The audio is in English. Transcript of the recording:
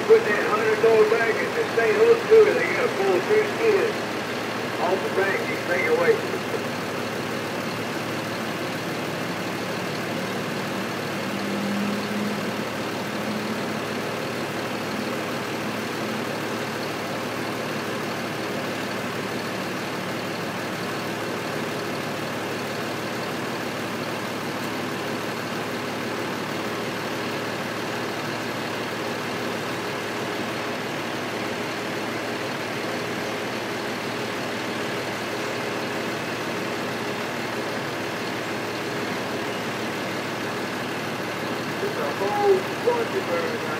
put that $100 back and they stay hooked to it. They got to pull 2 skins off the back and take it away. It's a whole bunch of birds